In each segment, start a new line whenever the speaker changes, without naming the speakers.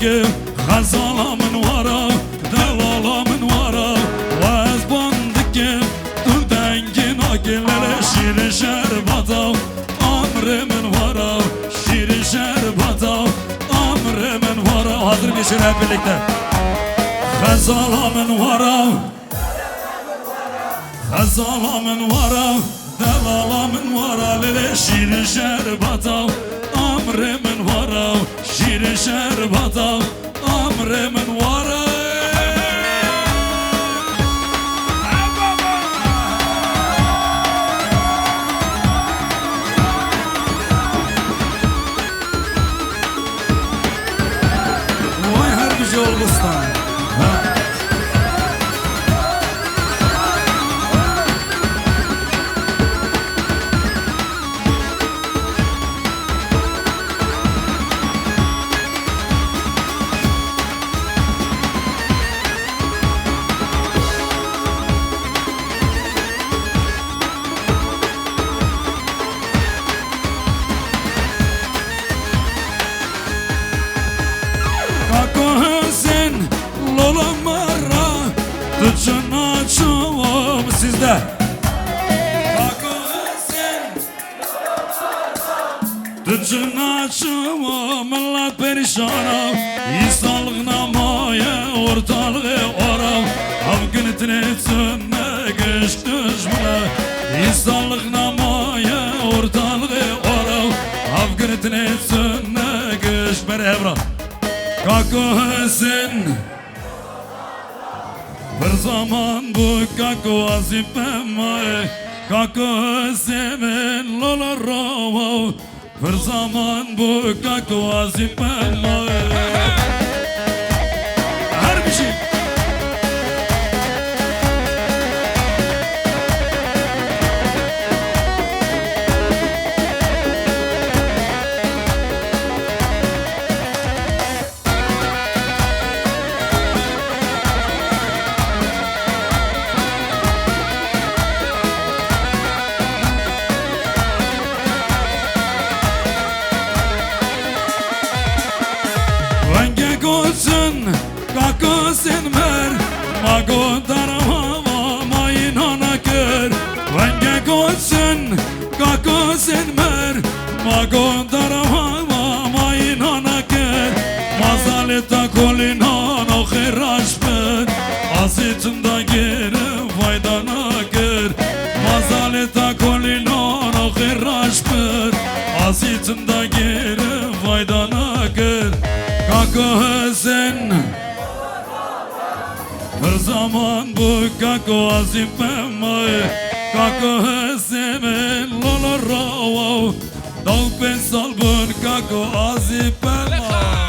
بندگی غزالا من وارا دلالا من وارا و از بندگی تو دنگی ناگلل شیر شربتا امر من وارا شیر شربتا امر من وارا hazır geçin hep birlikte غزالا من وارا غزالا من وارا دلالا من وارا لل شیر شربتا امر من وارا شیر شربتا امر من وارا وای هر bir olmuştan Tıçına çoğum sizde Tıçına çoğum millet perişana İnsanlığına maya ortalığı oram Avgınetine tünne güç düşmüne İnsanlığına maya ortalığı oram Avgınetine tünne güç Beri Evra Kako Hüseyin Bir zaman bu kako azipem ay Kako seven lola rava Bir zaman bu kako azipem ay Her bir şey Kako sen mer Mago darama Mayin ana kör Venge koçsun Kako sen mer Mago darama Mayin ana kör Mazaleta kolinan o khiraşpın Azitunda geri faydana kör Mazaleta kolinan o khiraşpın Azitunda geri faydana kör Kako sen Bir zaman bu kako azipem ay Kako seven lola rava Dağ ben salbın kako azipem ay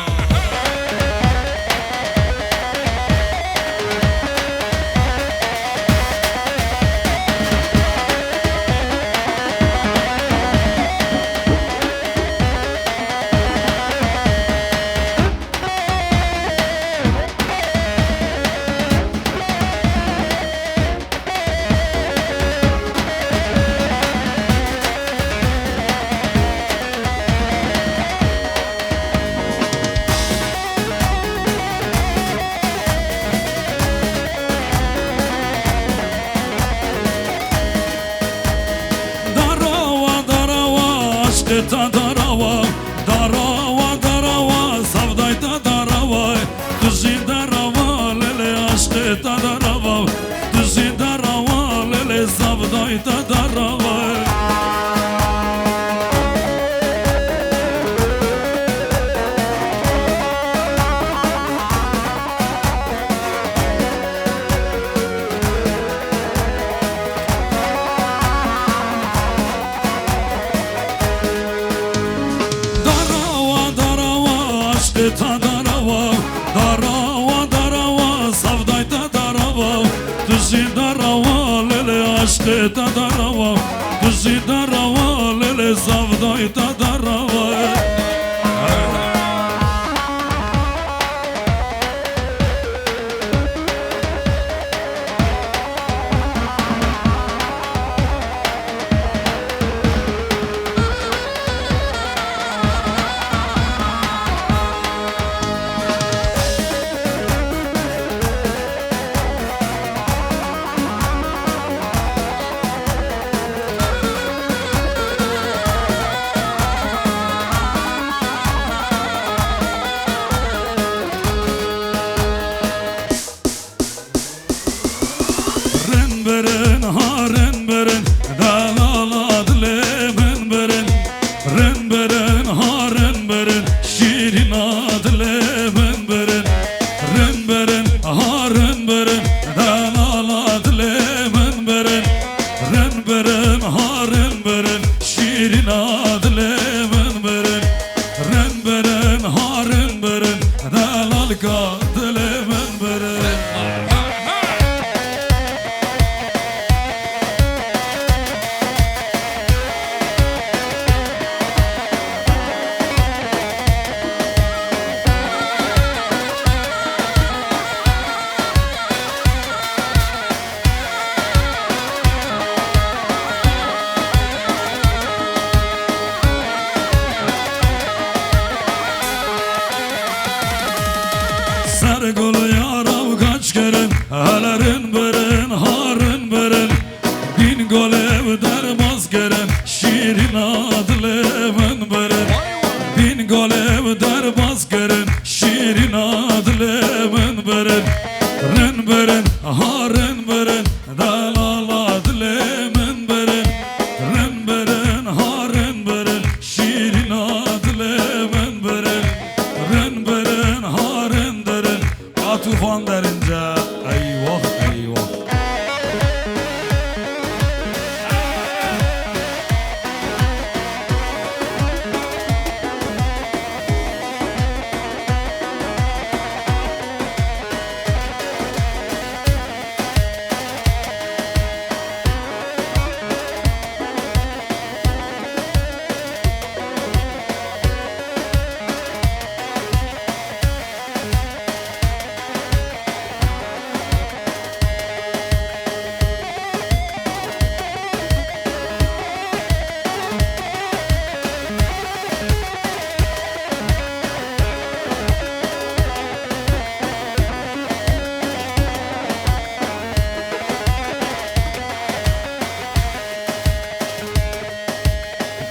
Ta darava, darava, darava, savdayta darava, tuzi darava, lele aşkı ta darava, tuzi darava, lele savdayta darava. Ta darava, darava, darava, savdayta darava, tuzi darava, lele aşkı ta darava, tuzi darava, lele savdayta darava. halka dilimin biri. Sergül yaram kaç kere helerin birin harın birin bin gol ev dermaz geren şirin adlemin birin bin gol ev dermaz geren şirin adlemin birin rin birin harın birin dalal adlemin birin rin birin harın birin şirin adlemin birin rin birin harın tufan derince eyvah eyvah.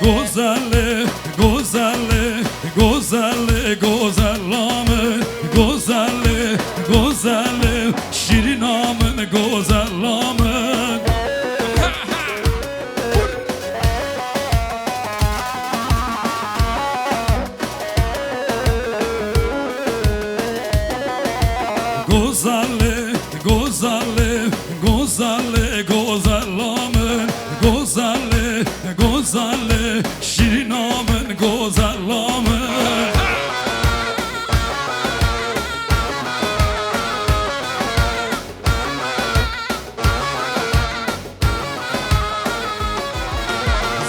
Güzelli, güzelli, güzelli, güzellamın güzelli, güzelli, şirinamın güzellamın. Güzelli, güzelli, güzelli, güzellamın güzelli, güzelli, şirinamın güzellamın.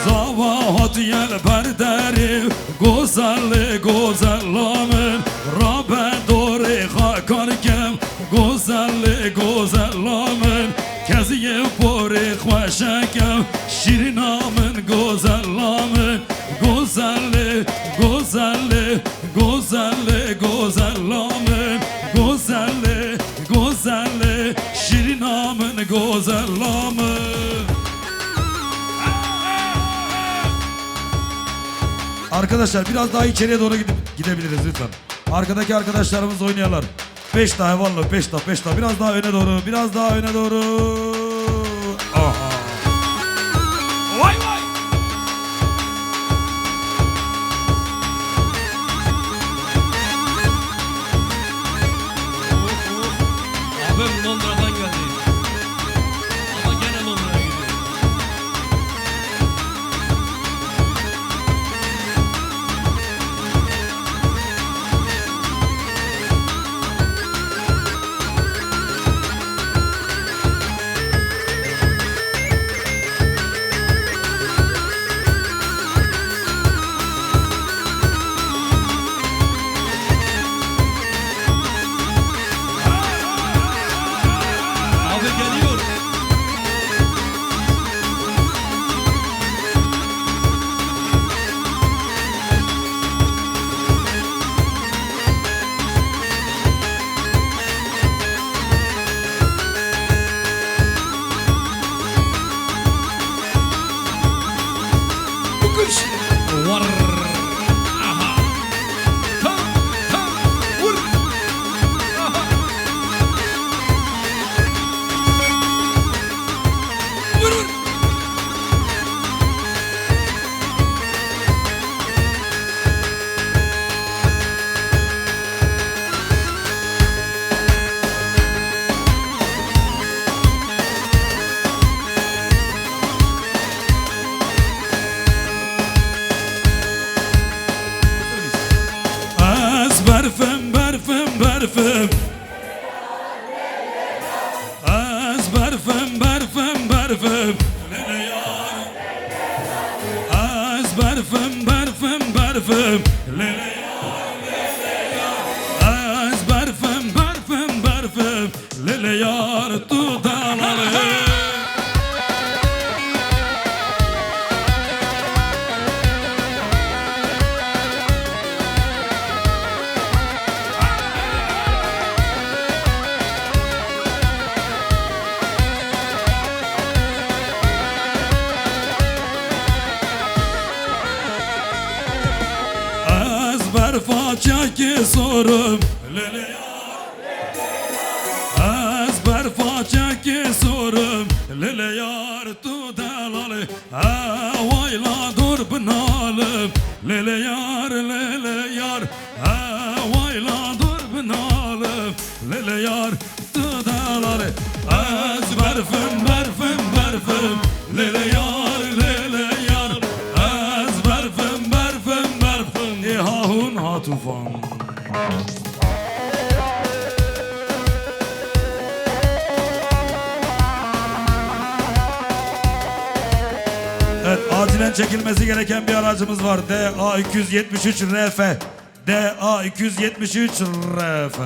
Zavahat yel berderi güzelli, güzellamın Rabe dori hakarkem güzelli, güzellamın Keziye pori khoşekem şirinamın güzellamın Güzelli, güzelli, güzelli, güzellamın Güzelli, güzelli, şirinamın güzellamın. Arkadaşlar biraz daha içeriye doğru gidebiliriz lütfen. Arkadaki arkadaşlarımız oynuyorlar. 5 daha vallahi 5 daha 5 daha biraz daha öne doğru, biraz daha öne doğru. Aha. Vay vay.
Abim Londra'dan geldi. Ama gene Londra'ya gidiyor.
برفم از برفم برفم برفم لیل یار از برفم برفم برفم لیل از برفم برفم برفم لیل یار تو دلاله برفا که سرم لیل یار از برفا که سرم لیل یار تو دلاله وایلا دور بنالم لیل یار وایلا دور بنالم لیل یار تو دلاله از برفم برفم برفم لیل یار از برفم برفم برفم هاهون ها توفان Evet, acilen çekilmesi gereken bir aracımız var. DA 273 RF. DA 273 RF.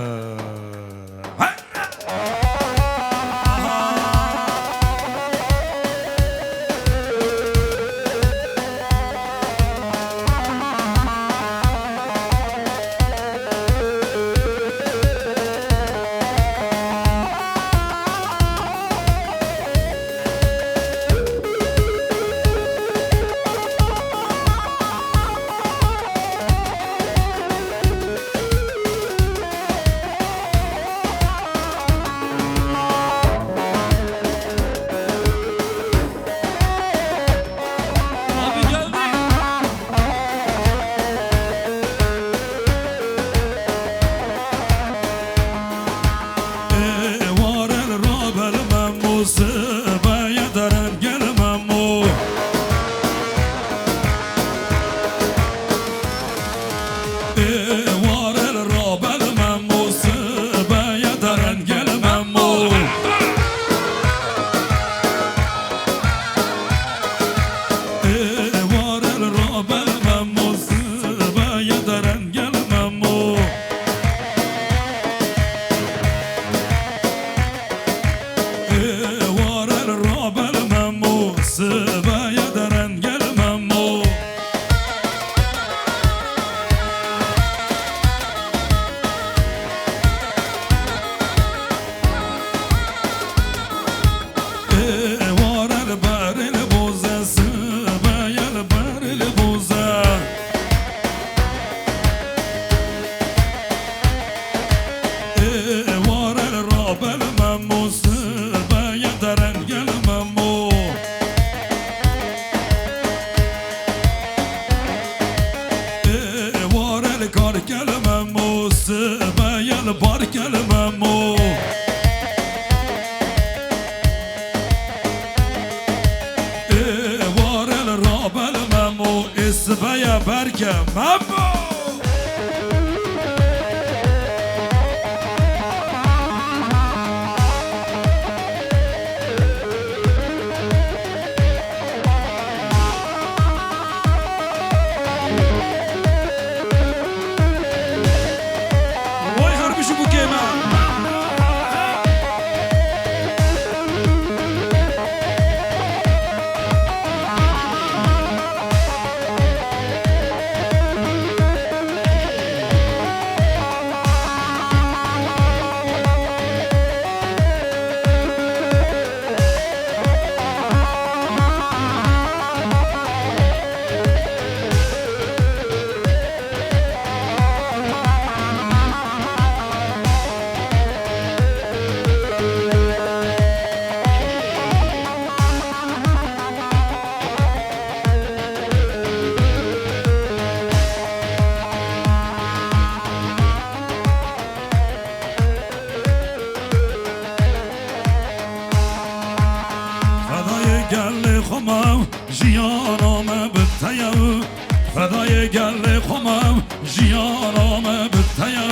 فدای گل خمم جیانم بتیا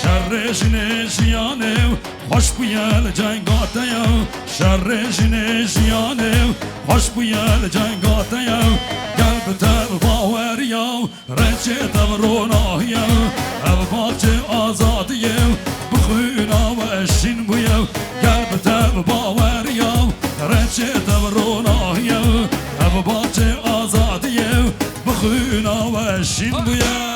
شرشن جیانم خوش بیل جنگاتیا شرشن جیانم خوش بیل جنگاتیا قلب تب باوریا رچه تب روناهیا الباچه آزادیه بخوینا و اشین بویا قلب تب باوریا رچه تب روناهیا الباچه آزادیه بخوینا و اشین بویا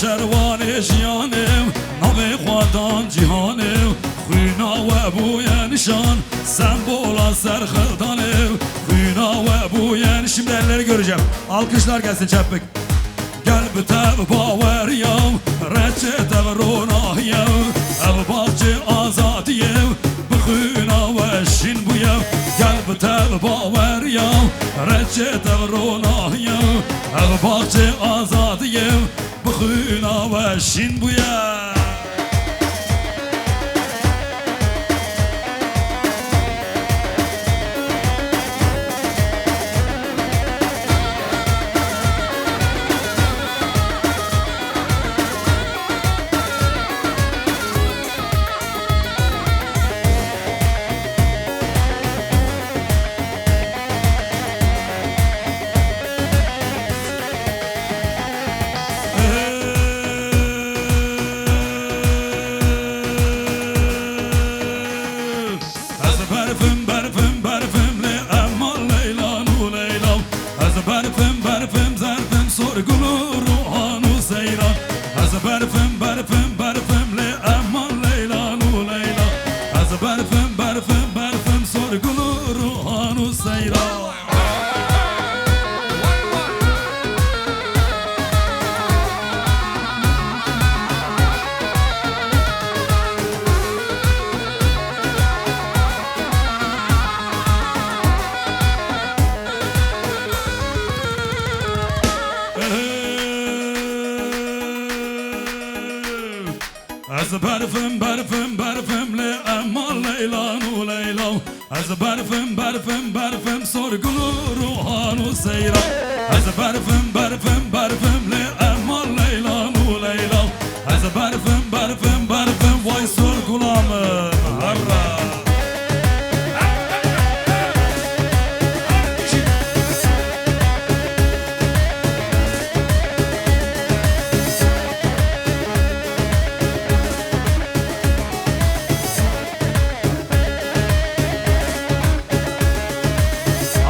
شروان جیانم نام خودان جیهانم خوینا و بوی nişan Sembola serhırdanım Hüna ve bu yen şimdi elleri göreceğim Alkışlar gelsin çepik Gel bir tev baver yav Reçete ve ronah yav Ev bahçe azad yav Bıkhüna ve şin bu yav Gel bir tev baver yav Reçete ve ronah yav Ev bahçe azad yav Bıkhüna ve şin bu yav Az barfım barfım barfımle aman leylanu leylav Az barfım barfım barfım sorgulu ruhanu seyra Az barfım barfım barfımle aman leylanu leylav Az barfım barfım barfım vay sorgulamın harra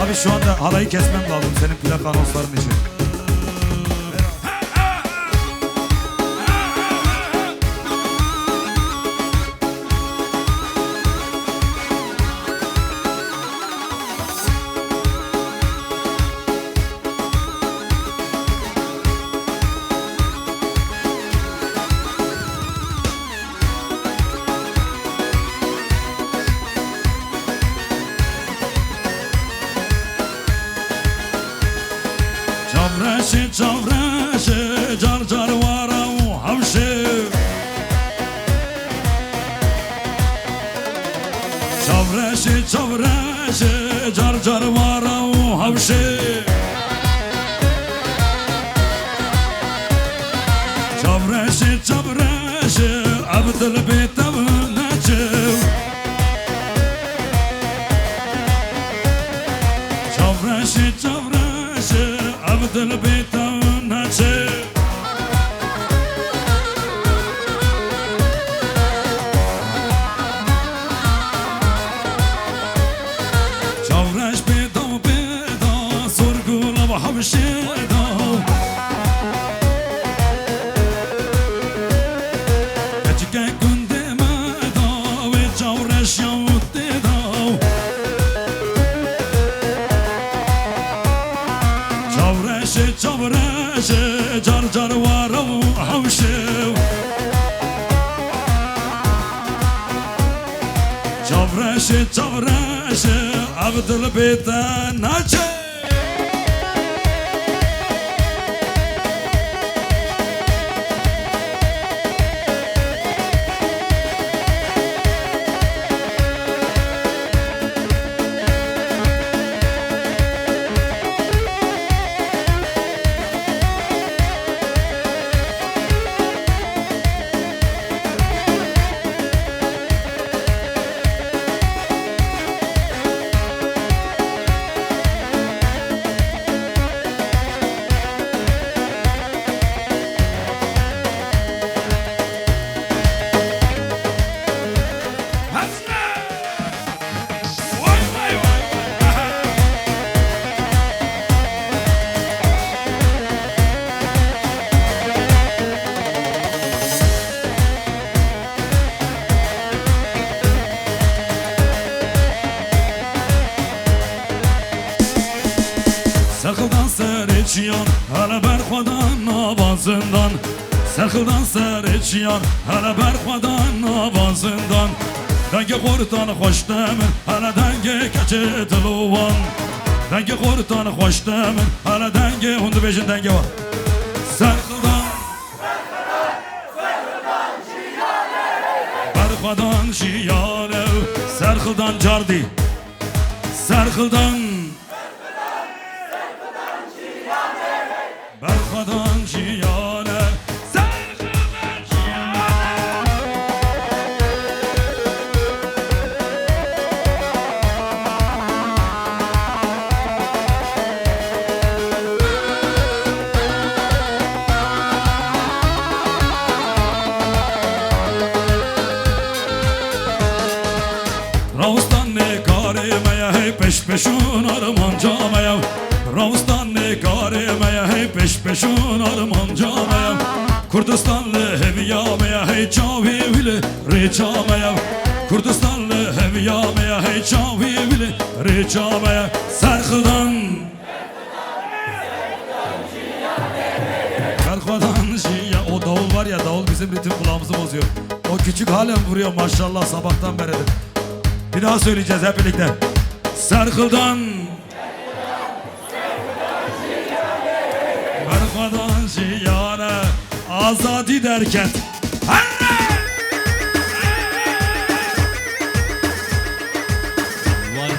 Abi şu anda halayı kesmem lazım senin plak anonsların için. Çavreşi çavreşi car car vara u havşi Çavreşi çavreşi car car vara u havşi Çavreşi çavreşi abdül bitev neçiv Çavreşi çavreşi abdül bitev neçiv Çavreş bitav bida sorgula ve havşi Çavreşi car car vara u havşi Çavreşi çavreşi abdül biten neçiv içiyan hele berxwadan avazından Serxildan ser içiyan hele berxwadan avazından Dengi qurtan xoş demin hele dengi keçi dilovan Dengi qurtan xoş demin hele dengi hundu beşin dengi var Serxildan Berxwadan şiyane Serxildan cardi Serxildan Berxwadan şiyane Serxildan şiyane Ravustan ne karimeye hey peş peşun arman camaya Ravustan ne karimeye hey peş peşun arman camaya Kurdistanlı heviyameye hey çavi vili riçamaya Kurdistanlı heviyameye hey çavi vili riçamaya Serxildan Berxwadan şiya o davul var ya davul bizim ritim kulağımızı bozuyor O küçük halen vuruyor maşallah sabahtan beridir Bir daha söyleyeceğiz hep birlikte Serxildan Berxwadan şiyane Azadi derken
Var var.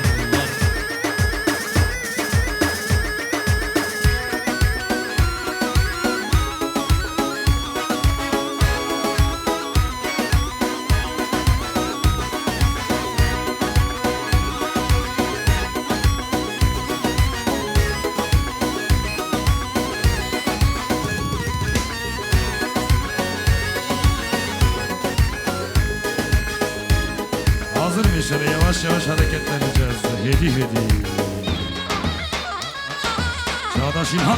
Hazır mıyız şöyle yavaş yavaş hareketleneceğiz Hedi hedi Çağdaş İlhan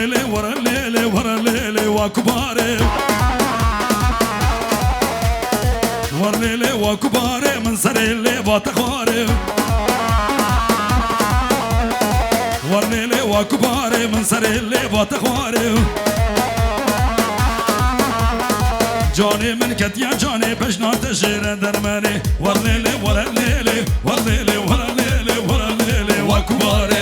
ليلي ورا الليلي ورا الليلي وكباري ورا الليلي وكباري من سر اللي باتخاري ورا الليلي وكباري من سر اللي باتخاري جاني من كتيا جاني بجنا تشير درماني ورا الليلي ورا الليلي ورا الليلي ورا الليلي ورا الليلي وكباري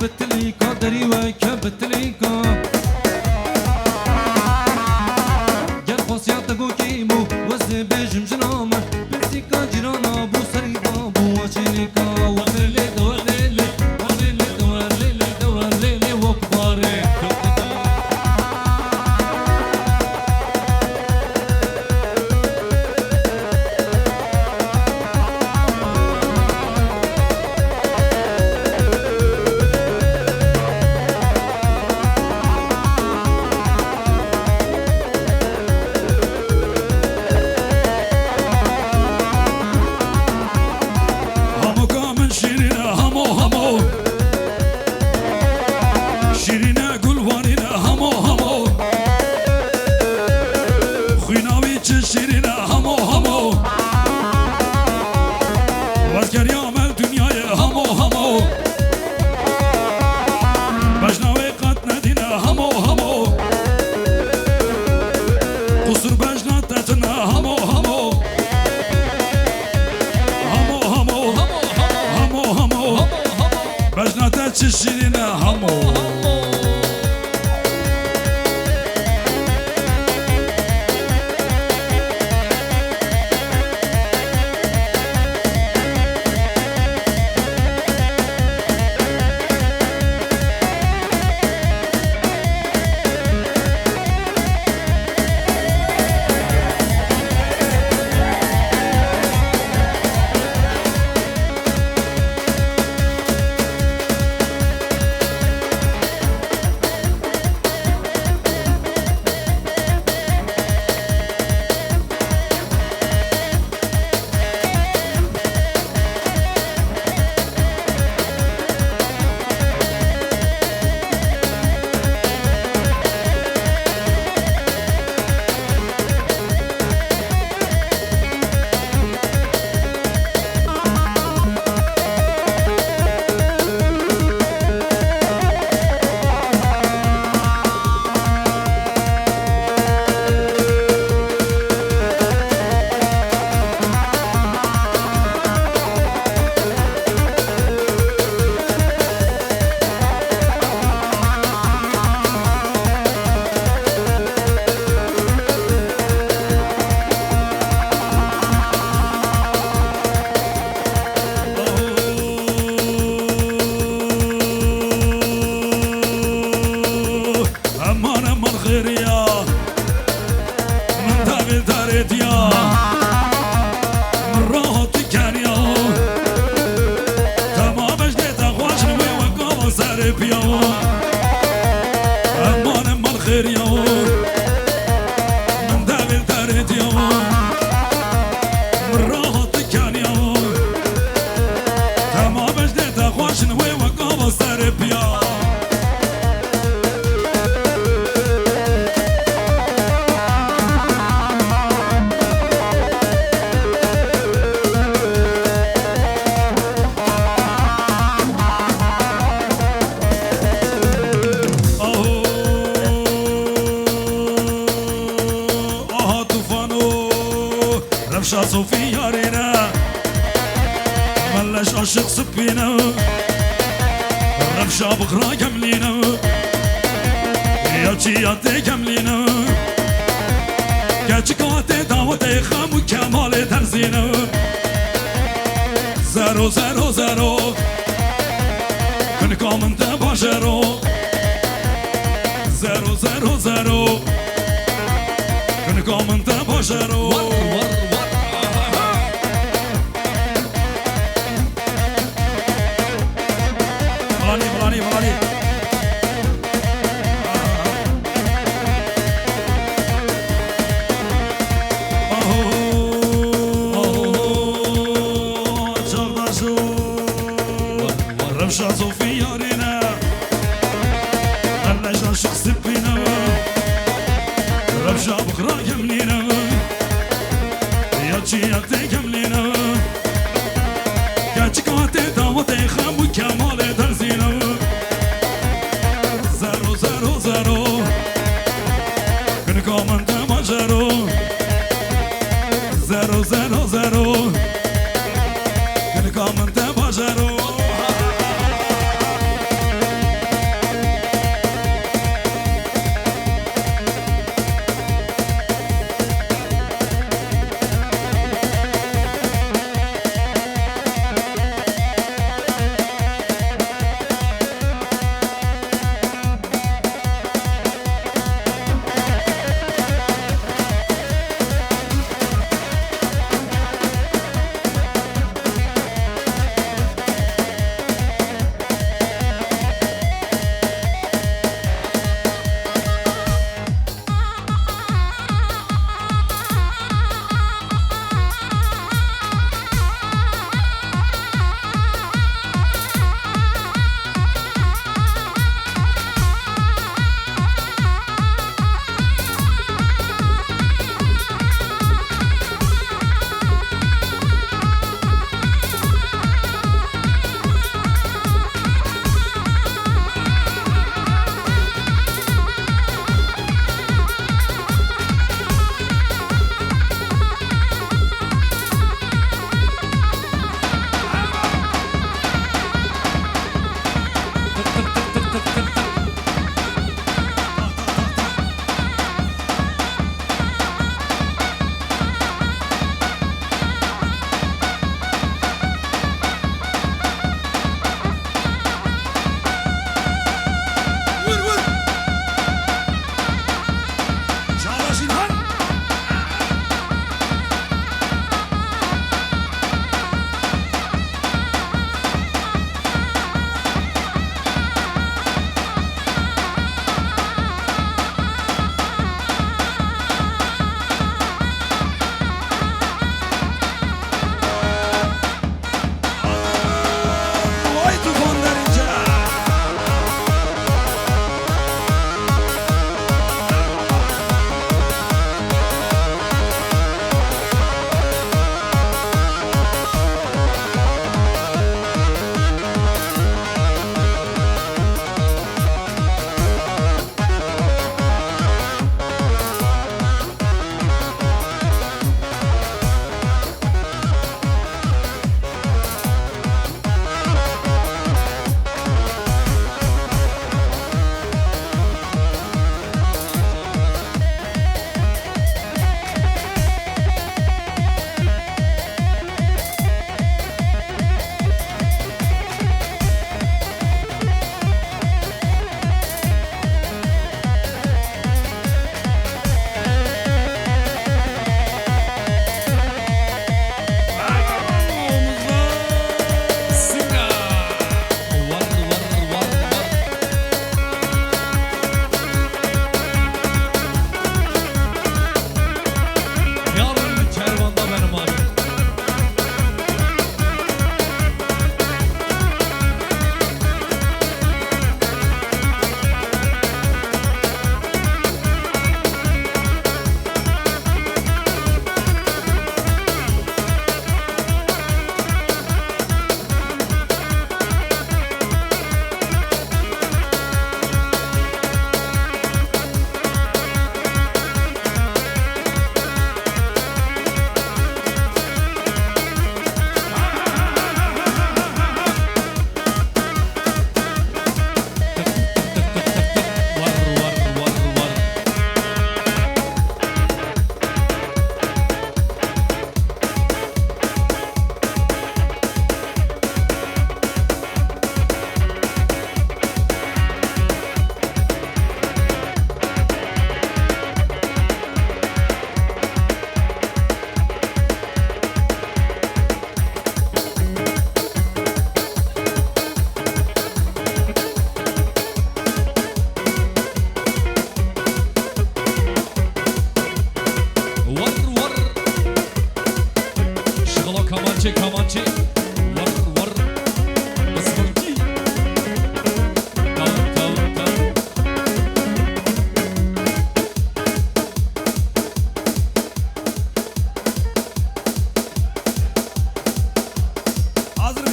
بتليكا دري ويكا بتليكا جر فاسيا تقو كيمو وزي بيجم جنامه بنسيكا جيرانا بو سريبا بو وشينيكا ورليلي دورليلي ورليلي دورليلي دورليلي وكباري
شيرين همو صوفي يارينا ملاش عشق سبينا رفشة بخرا كملينا يا تشياتي كملينا كاتشكاتي دعوتي خامو كمالي ترزينا زارو زارو زارو كنكم انت باشرو زارو زارو زارو كنكم انت باشرو بچکات دعوت خم و کمال درزینو زرو زرو زرو کنکا من تماجرو زرو زرو زرو کنکا من تماجرو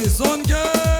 son gel